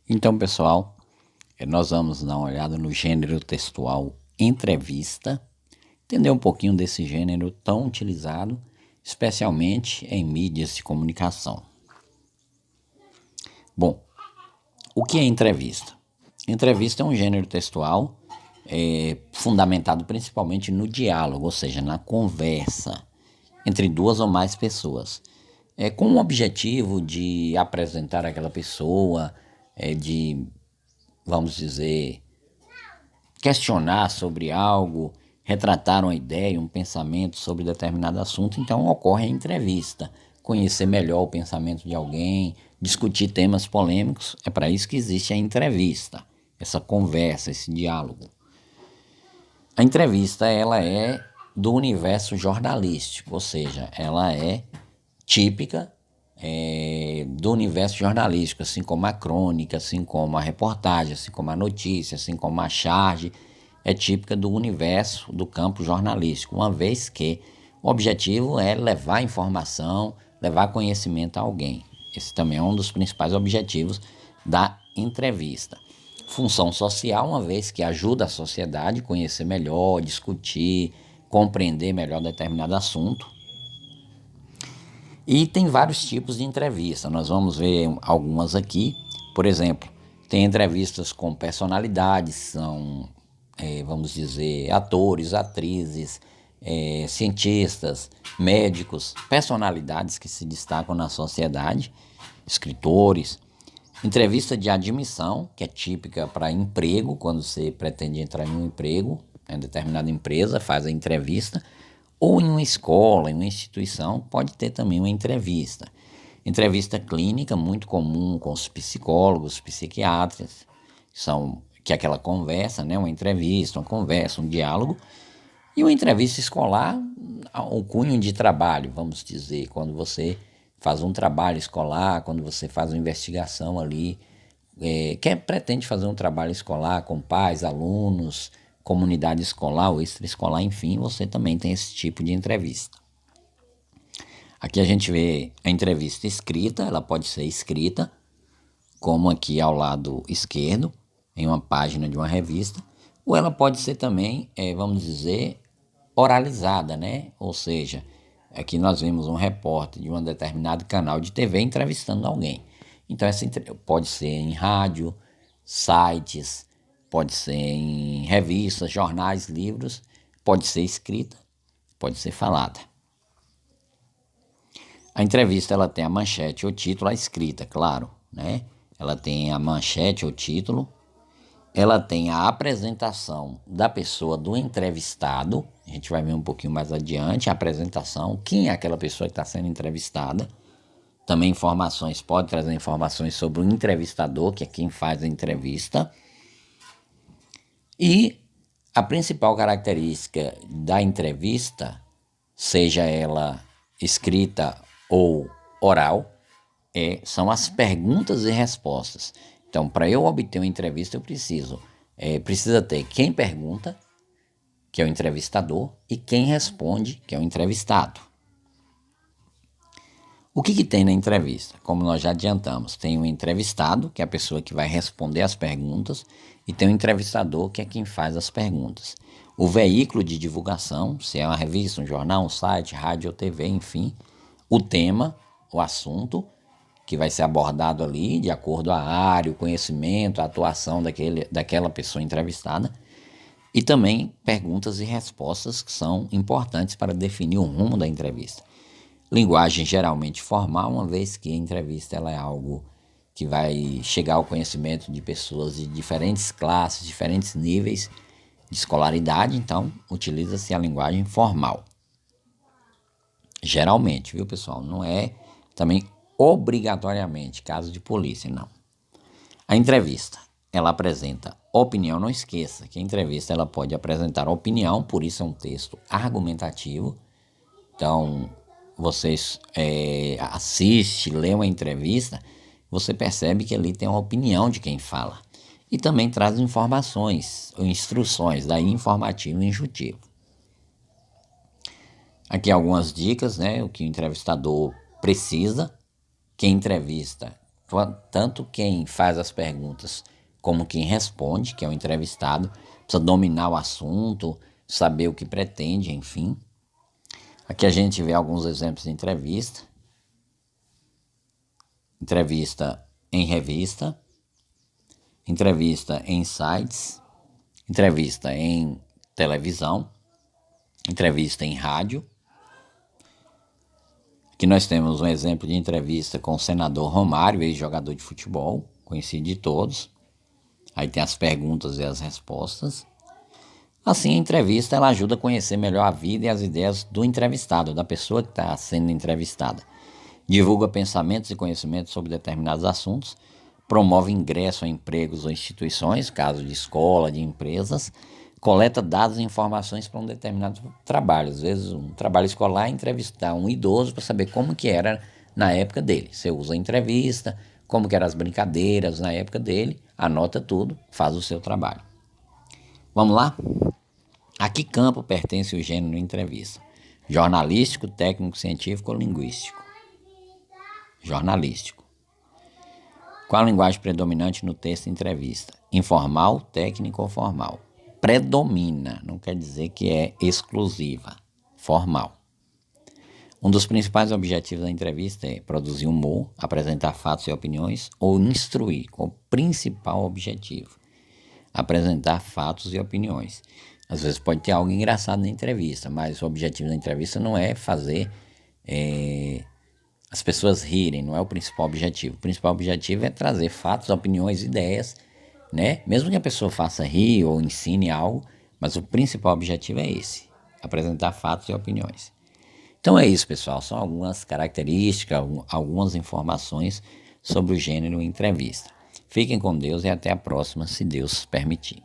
Então, pessoal, nós vamos dar uma olhada no gênero textual entrevista, entender um pouquinho desse gênero tão utilizado, especialmente em mídias de comunicação. Bom, o que é entrevista? Entrevista é um gênero textual fundamentado principalmente no diálogo, ou seja, na conversa entre duas ou mais pessoas, com o objetivo de apresentar aquela pessoa, de, vamos dizer, questionar sobre algo, retratar uma ideia, um pensamento sobre determinado assunto. Então ocorre a entrevista, conhecer melhor o pensamento de alguém, discutir temas polêmicos. É para isso que existe a entrevista, essa conversa, esse diálogo. A entrevista, ela é do universo jornalístico, ou seja, ela é típica do universo jornalístico, assim como a crônica, assim como a reportagem, assim como a notícia, assim como a charge, é típica do universo do campo jornalístico, uma vez que o objetivo é levar informação, levar conhecimento a alguém. Esse também é um dos principais objetivos da entrevista. Função social, uma vez que ajuda a sociedade a conhecer melhor, discutir, compreender melhor determinado assunto. E tem vários tipos de entrevista, nós vamos ver algumas aqui. Por exemplo, tem entrevistas com personalidades, são, vamos dizer, atores, atrizes, cientistas, médicos, personalidades que se destacam na sociedade, escritores. Entrevista de admissão, que é típica para emprego, quando você pretende entrar em um emprego, em determinada empresa, faz a entrevista. Ou em uma escola, em uma instituição, pode ter também uma entrevista. Entrevista clínica, muito comum com os psicólogos, psiquiatras, que é aquela conversa, né? Uma entrevista, uma conversa, um diálogo. E uma entrevista escolar, o cunho de trabalho, vamos dizer, quando você faz um trabalho escolar, quando você faz uma investigação ali, quem pretende fazer um trabalho escolar com pais, alunos, comunidade escolar ou extraescolar, enfim, você também tem esse tipo de entrevista. Aqui a gente vê a entrevista escrita, ela pode ser escrita, como aqui ao lado esquerdo, em uma página de uma revista, ou ela pode ser também, vamos dizer, oralizada, né? Ou seja, aqui nós vemos um repórter de um determinado canal de TV entrevistando alguém. Então essa pode ser em rádio, sites, pode ser em revistas, jornais, livros, pode ser escrita, pode ser falada. A entrevista ela tem a manchete, o título, a escrita, claro, né? Ela tem a manchete, o título, ela tem a apresentação da pessoa, do entrevistado, a gente vai ver um pouquinho mais adiante, a apresentação, quem é aquela pessoa que está sendo entrevistada. Também informações, pode trazer informações sobre o entrevistador, que é quem faz a entrevista. E a principal característica da entrevista, seja ela escrita ou oral, são as perguntas e respostas. Então, para eu obter uma entrevista, eu precisa ter quem pergunta, que é o entrevistador, e quem responde, que é o entrevistado. O que tem na entrevista? Como nós já adiantamos, tem o entrevistado, que é a pessoa que vai responder as perguntas, e tem o entrevistador, que é quem faz as perguntas. O veículo de divulgação, se é uma revista, um jornal, um site, rádio ou TV, enfim. O tema, o assunto, que vai ser abordado ali, de acordo à área, o conhecimento, a atuação daquela pessoa entrevistada. E também perguntas e respostas que são importantes para definir o rumo da entrevista. Linguagem geralmente formal, uma vez que a entrevista ela é algo que vai chegar ao conhecimento de pessoas de diferentes classes, diferentes níveis de escolaridade, então utiliza-se a linguagem formal. Geralmente, viu, pessoal? Não é também obrigatoriamente, caso de polícia, não. A entrevista, ela apresenta opinião, não esqueça que a entrevista ela pode apresentar opinião, por isso é um texto argumentativo. Então, vocês assistem, lê uma entrevista, você percebe que ali tem uma opinião de quem fala. E também traz informações ou instruções, daí informativo e injuntivo. Aqui algumas dicas, né? O que o entrevistador precisa. Quem entrevista tanto quem faz as perguntas como quem responde, que é o entrevistado, precisa dominar o assunto, saber o que pretende, enfim. Aqui a gente vê alguns exemplos de entrevista. Entrevista em revista, entrevista em sites, entrevista em televisão, entrevista em rádio. Aqui nós temos um exemplo de entrevista com o senador Romário, ex-jogador de futebol, conhecido de todos. Aí tem as perguntas e as respostas. Assim, a entrevista ela ajuda a conhecer melhor a vida e as ideias do entrevistado, da pessoa que está sendo entrevistada. Divulga pensamentos e conhecimentos sobre determinados assuntos, promove ingresso a empregos ou instituições, caso de escola, de empresas, coleta dados e informações para um determinado trabalho. Às vezes, um trabalho escolar é entrevistar um idoso para saber como que era na época dele. Você usa a entrevista, como que eram as brincadeiras na época dele, anota tudo, faz o seu trabalho. Vamos lá? A que campo pertence o gênero entrevista? Jornalístico, técnico, científico ou linguístico? Jornalístico. Qual a linguagem predominante no texto entrevista? Informal, técnico ou formal? Predomina, não quer dizer que é exclusiva. Formal. Um dos principais objetivos da entrevista é produzir humor, apresentar fatos e opiniões ou instruir, com o principal objetivo. Apresentar fatos e opiniões. Às vezes pode ter algo engraçado na entrevista, mas o objetivo da entrevista não é fazer as pessoas rirem, não é o principal objetivo. O principal objetivo é trazer fatos, opiniões, ideias, né? Mesmo que a pessoa faça rir ou ensine algo, mas o principal objetivo é esse, apresentar fatos e opiniões. Então é isso, pessoal, são algumas características, algumas informações sobre o gênero entrevista. Fiquem com Deus e até a próxima, se Deus permitir.